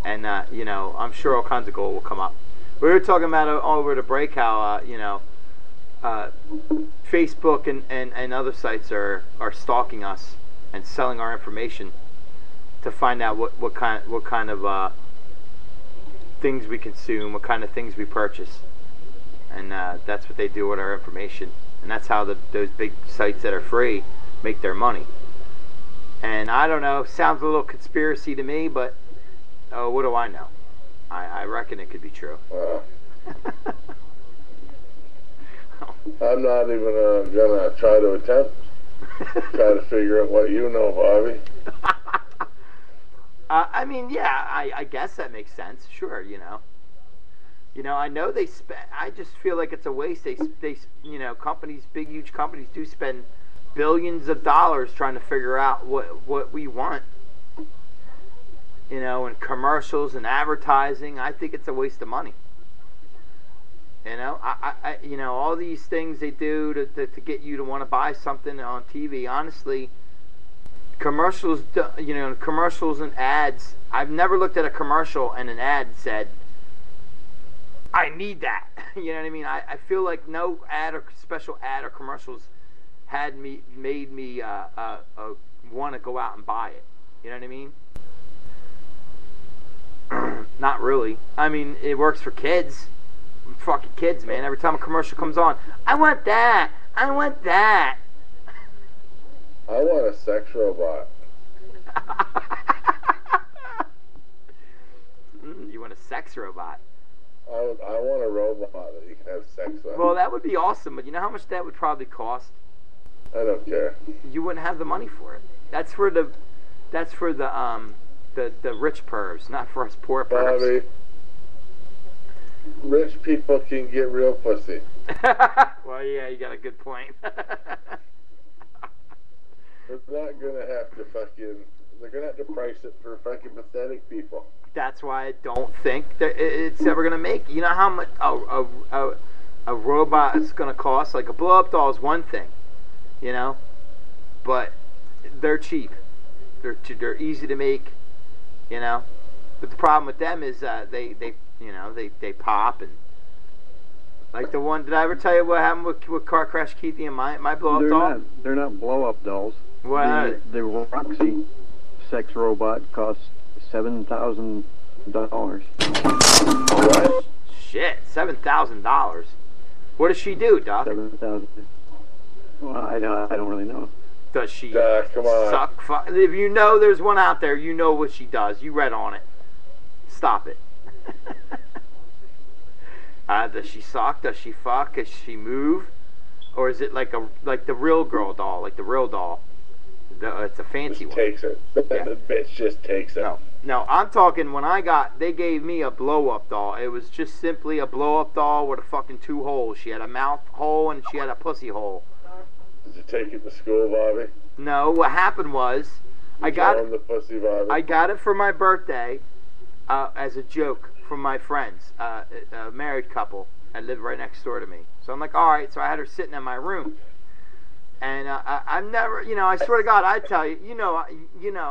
And you know, I'm sure all kinds of gold will come up. We were talking about over the break how you know, Facebook and other sites are stalking us and selling our information to find out what kind of things we consume, what kind of things we purchase, and that's what they do with our information, and that's how those big sites that are free make their money. And I don't know, sounds a little conspiracy to me, but what do I know? I reckon it could be true. I'm not even gonna try to attempt to figure out what you know, Bobby. I mean, yeah, I guess that makes sense. Sure, you know, I know they spend. I just feel like it's a waste. They, you know, companies, big, huge companies, do spend billions of dollars trying to figure out what we want. You know, and commercials and advertising. I think it's a waste of money. You know, I you know, all these things they do to get you to want to buy something on TV. Honestly, commercials, you know, commercials and ads. I've never looked at a commercial and an ad said, "I need that." You know what I mean? I feel like no ad or special ad or commercials made me want to go out and buy it. You know what I mean? Not really. I mean, it works for kids. Fucking kids, man. Every time a commercial comes on, I want that. I want that. I want a sex robot. You want a sex robot? I want a robot that you can have sex with. Well, that would be awesome, but you know how much that would probably cost? I don't care. You wouldn't have the money for it. That's for the rich pervs, not for us poor pervs. Bobby, rich people can get real pussy. Well, yeah, you got a good point. They're not gonna have to they're gonna have to price it for fucking pathetic people. That's why I don't think that it's ever gonna make. You know how much a robot is gonna cost? Like a blow-up doll is one thing, you know, but they're cheap. They're easy to make, you know. But the problem with them is they you know, they pop, and like the one, did I ever tell you what happened with Car Crash Keithy and my blow-up doll? They're not blow-up dolls. What? The Roxy sex robot costs $7,000. What? Shit, $7,000. What does she do, Doc? $7,000. Well, I don't really know. Does she come on. suck? If you know there's one out there, you know what she does. You read on it. Stop it. Does she suck? Does she fuck? Does she move? Or is it like the real girl doll, like the real doll? It's a fancy one. Takes it. Yeah. The bitch just takes it. No, I'm talking when they gave me a blow-up doll. It was just simply a blow-up doll with a fucking 2 holes. She had a mouth hole and she had a pussy hole. Did you take it to school, Bobby? No, what happened was I got it for my birthday as a joke from my friends, a married couple that lived right next door to me. So I'm like, all right. So I had her sitting in my room, and I've never, you know, I swear to God, I tell you, you know,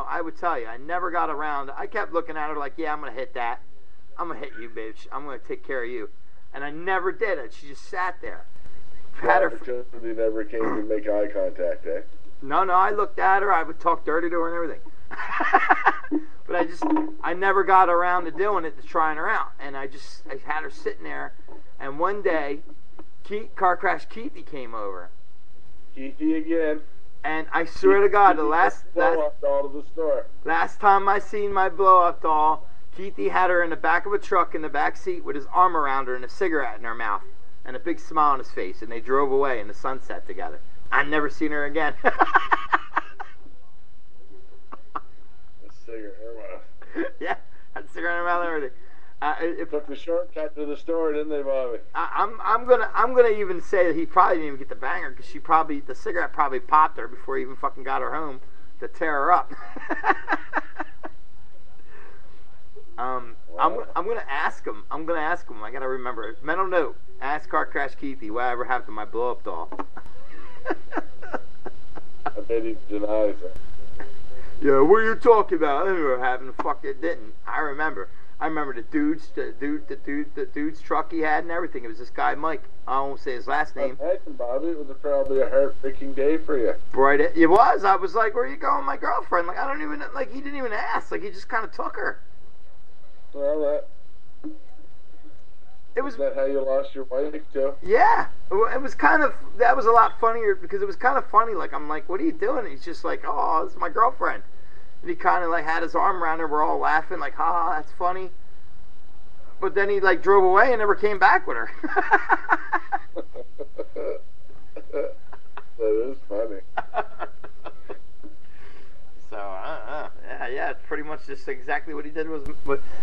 I would tell you, I never got around. I kept looking at her like, yeah, I'm gonna hit that. I'm gonna hit you, bitch. I'm gonna take care of you, and I never did it. She just sat there. Opportunity never came to make eye contact, eh? No, I looked at her. I would talk dirty to her and everything. But I never got around to doing it, to trying her out. And I had her sitting there. And one day, Car Crash Keithy came over. Keithy again. And I swear to God, the last blow-up doll to the store. Last time I seen my blow-up doll, Keithy had her in the back of a truck in the back seat with his arm around her and a cigarette in her mouth and a big smile on his face. And they drove away in the sunset together. I've never seen her again. Cigarette in her mouth. Yeah, had a cigarette in her mouth and everything. Took the shortcut to the store, didn't they, Bobby? I'm gonna even say that he probably didn't even get the banger because the cigarette probably popped her before he even fucking got her home to tear her up. Wow. I'm gonna ask him. I gotta remember. Mental note: ask Car Crash Keithy whatever happened to my blow up doll. I bet he denies it. Yeah, what are you talking about? I don't know what happened. Fuck, it didn't. I remember. I remember the dude's truck he had and everything. It was this guy Mike. I won't say his last name. Imagine, Bobby, it was probably a heartbreaking day for you. Right, it was. I was like, "Where are you going, my girlfriend?" Like, I don't even like. He didn't even ask. Like, he just kind of took her. Well, is that how you lost your wife too? Yeah, it was kind of. That was a lot funnier because it was kind of funny. Like, I'm like, "What are you doing?" And he's just like, "Oh, this is my girlfriend." And he kind of like had his arm around her. We're all laughing, like, "Ha, that's funny." But then he like drove away and never came back with her. That is funny. So yeah, it's pretty much just exactly what he did was,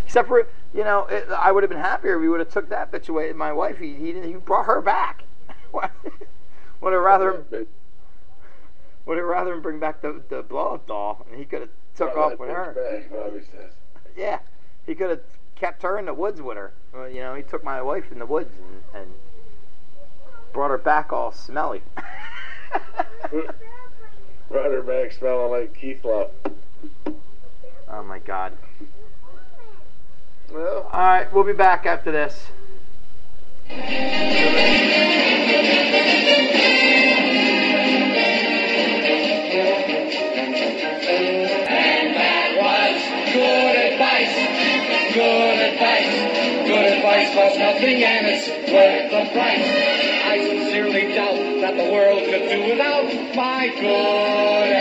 except for I would have been happier if he would have took that bitch away. My wife, he brought her back. would have rather him bring back the blow up doll, and he could have took off with her. Back, Bobby says. Yeah, he could have kept her in the woods with her. Well, he took my wife in the woods and brought her back all smelly. Brought her back smelling like Keith Love. Oh my God. Well, all right, we'll be back after this. And that was good advice. Good advice. Good advice costs nothing and it's worth the price. I sincerely doubt that the world could do without my good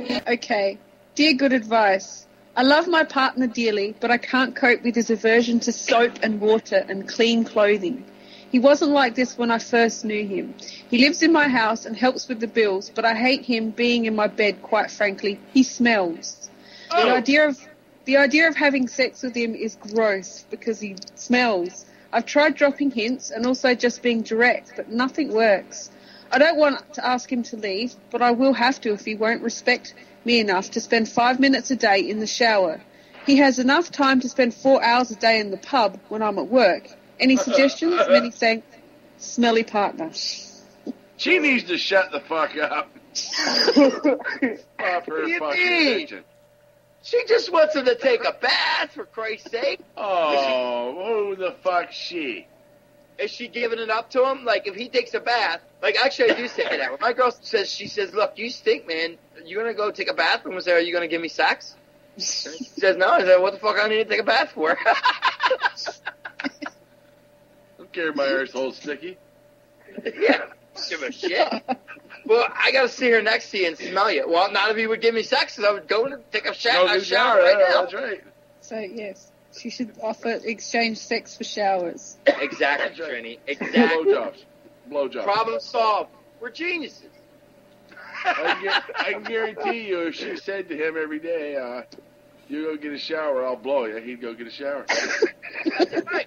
advice. Okay. Dear good advice. I love my partner dearly, but I can't cope with his aversion to soap and water and clean clothing. He wasn't like this when I first knew him. He lives in my house and helps with the bills, but I hate him being in my bed, quite frankly. He smells. Oh. The idea of having sex with him is gross because he smells. I've tried dropping hints and also just being direct, but nothing works. I don't want to ask him to leave, but I will have to if he won't respect me enough to spend 5 minutes a day in the shower. He has enough time to spend 4 hours a day in the pub when I'm at work. Any suggestions? Many thanks. Smelly partner. she needs to shut the fuck up. Stop her fucking attention. She just wants him to take a bath, for Christ's sake. Oh, who the fuck's she? Is she giving it up to him? Like, if he takes a bath, like, actually, I do say that. When my girl says, look, you stink, man. You gonna go take a bath? And was there, are you gonna give me sex? She says, no. I said, what the fuck I need to take a bath for? Don't care if my arsehole's sticky. Yeah, give a shit. Well, I gotta see her next to you and smell you. Well, not if you would give me sex, because I would go and take a shower right now. That's right. So, yes, she should exchange sex for showers. Exactly, Trini. Exactly. Blowjobs. Problem solved. We're geniuses. I can guarantee you, if she said to him every day, you go get a shower, I'll blow you, he'd go get a shower. That's right.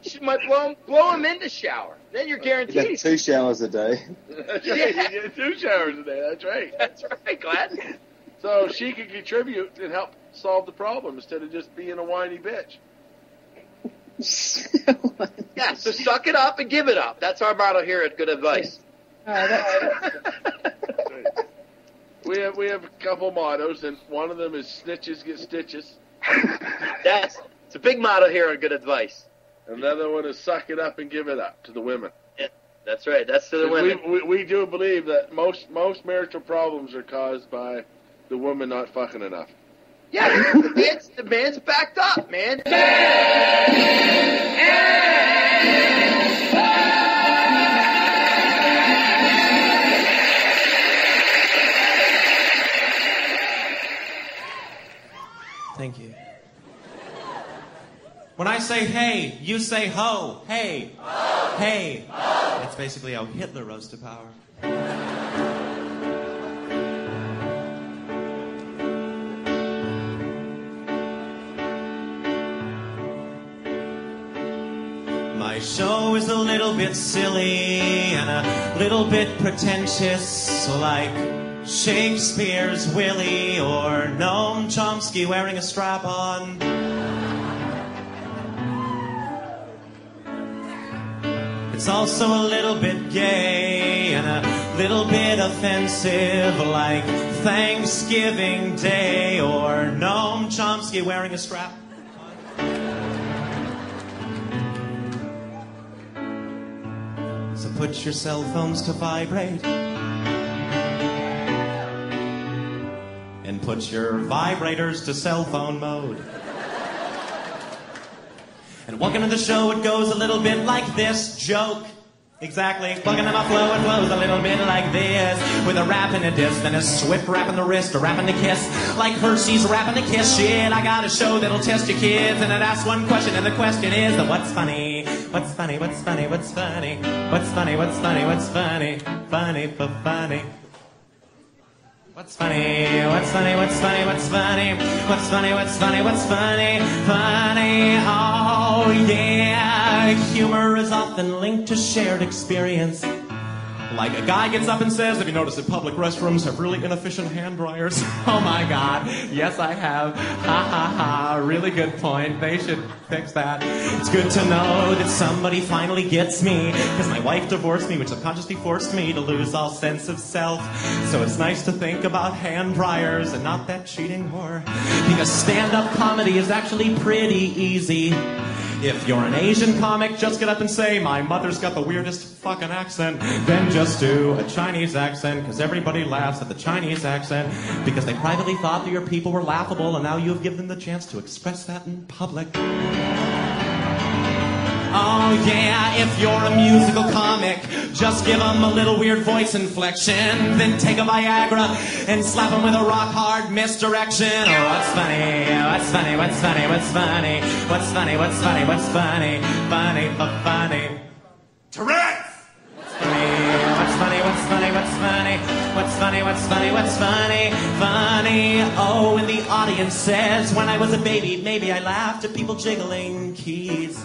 She might blow him in the shower. Then you're guaranteed. You get 2 showers a day. That's right. You get 2 showers a day. That's right. That's right, Glad. So she can contribute and help solve the problem instead of just being a whiny bitch. Yeah, so suck it up and give it up. That's our motto here at Good Advice. We have a couple mottos, and one of them is snitches get stitches. It's a big motto here at Good Advice. Another one is suck it up and give it up to the women. Yeah, that's right. That's to the women. We do believe that most marital problems are caused by the woman not fucking enough. Yeah, the man's backed up, man. Thank you. When I say hey, you say ho. Hey. Ho. Hey. Ho. That's basically how Hitler rose to power. My show is a little bit silly and a little bit pretentious, like Shakespeare's Willie or Noam Chomsky wearing a strap-on. It's also a little bit gay and a little bit offensive, like Thanksgiving Day or Noam Chomsky wearing a strap. So put your cell phones to vibrate. And put your vibrators to cell phone mode. And welcome to the show, it goes a little bit like this. Joke. Exactly. Welcome to my flow, it flows a little bit like this. With a rap and a diss, then a swift rap in the wrist, a rap and a kiss. Like Hershey's rapping a kiss. Shit, I got a show that'll test your kids. And it asks one question, and the question is the what's funny? What's funny, what's funny, what's funny? What's funny, what's funny, what's funny? Funny for funny. What's funny? What's funny? What's funny? What's funny? What's funny? What's funny? What's funny? Funny. Oh yeah. Humor is often linked to shared experience. Like a guy gets up and says, "Have you noticed that public restrooms have really inefficient hand dryers?" Oh my God. Yes, I have. Ha ha ha. Really good point. They should fix that. It's good to know that somebody finally gets me. Because my wife divorced me, which subconsciously forced me to lose all sense of self. So it's nice to think about hand dryers and not that cheating whore. Because stand-up comedy is actually pretty easy. If you're an Asian comic, just get up and say, "My mother's got the weirdest fucking accent." Then just do a Chinese accent, because everybody laughs at the Chinese accent, because they privately thought that your people were laughable, and now you have given them the chance to express that in public. Oh yeah, if you're a musical comic, just give them a little weird voice inflection, then take a Viagra and slap them with a rock-hard misdirection. Oh, what's funny? What's funny? What's funny? What's funny? What's funny? What's funny? What's funny? Funny for funny. Tourette's! What's funny? What's funny? What's funny? What's funny? What's funny? What's funny? Funny. Oh, and the audience says, when I was a baby, maybe I laughed at people jiggling keys.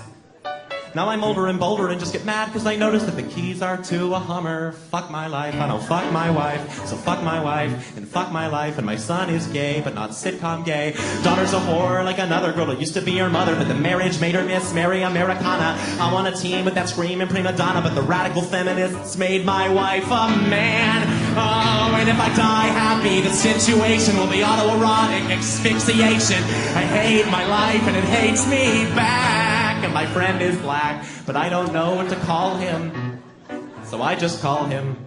Now I'm older and bolder and just get mad because I notice that the keys are to a Hummer. Fuck my life, I don't fuck my wife. So fuck my wife and fuck my life. And my son is gay, but not sitcom gay. Daughter's a whore like another girl who used to be her mother, but the marriage made her Miss Mary Americana. I want a team with that screaming prima donna, but the radical feminists made my wife a man. Oh, and if I die happy, the situation will be autoerotic asphyxiation. I hate my life and it hates me back. And my friend is black, but I don't know what to call him. So I just call him,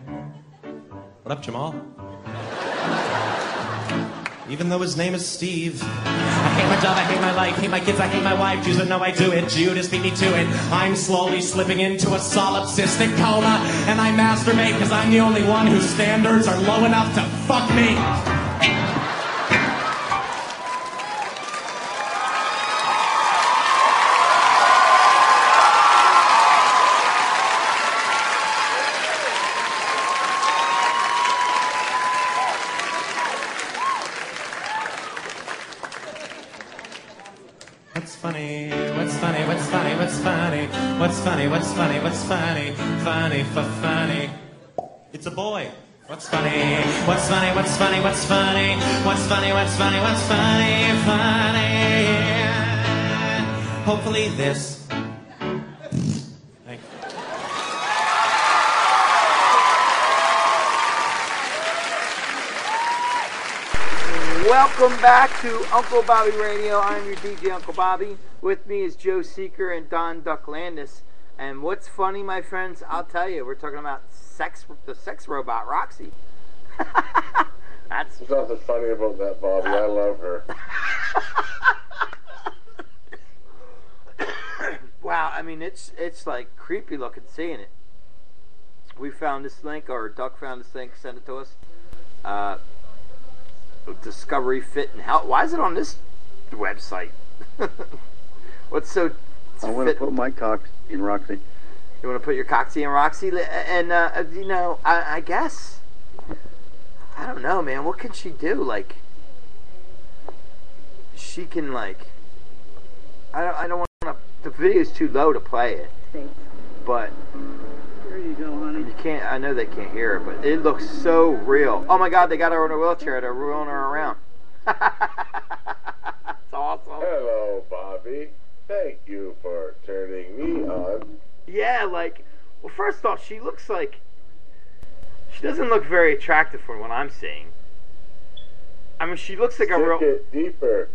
what up, Jamal? Even though his name is Steve. I hate my job, I hate my life, hate my kids, I hate my wife. Jews would know I do it, Judas beat me to it. I'm slowly slipping into a solipsistic coma, and I masturbate because I'm the only one whose standards are low enough to fuck me. What's funny? What's funny? What's funny? What's funny? What's funny? What's funny? What's funny? Funny for funny. It's a boy. What's funny? What's funny? What's funny? What's funny? What's funny? What's funny? What's funny? Funny. Hopefully this. Thank you. Welcome back to Uncle Bobby Radio. I'm your DJ Uncle Bobby. With me is Joe Seeker and Don Ducklandis. And what's funny, my friends? I'll tell you. We're talking about the sex robot Roxy. There's nothing funny about that, Bobby. I love her. Wow, I mean it's like creepy looking seeing it. We found this link, or Duck found this link, sent it to us. Discovery Fit and Health. Why is it on this website? What's so? I want to put my cock in Roxy. You want to put your coxie in Roxy? And you know, I guess I don't know, man. What can she do? Like, she can like. I don't want to. The video's too low to play it. But. There you go, honey. You can't. I know they can't hear it, but it looks so real. Oh my God, they got her in a wheelchair. They're rolling her around. It's awesome. Hello, Bobby. Thank you for turning me on. Yeah, like, well, first off, she looks like she doesn't look very attractive from what I'm seeing. I mean, she looks like a real. Stick it deeper.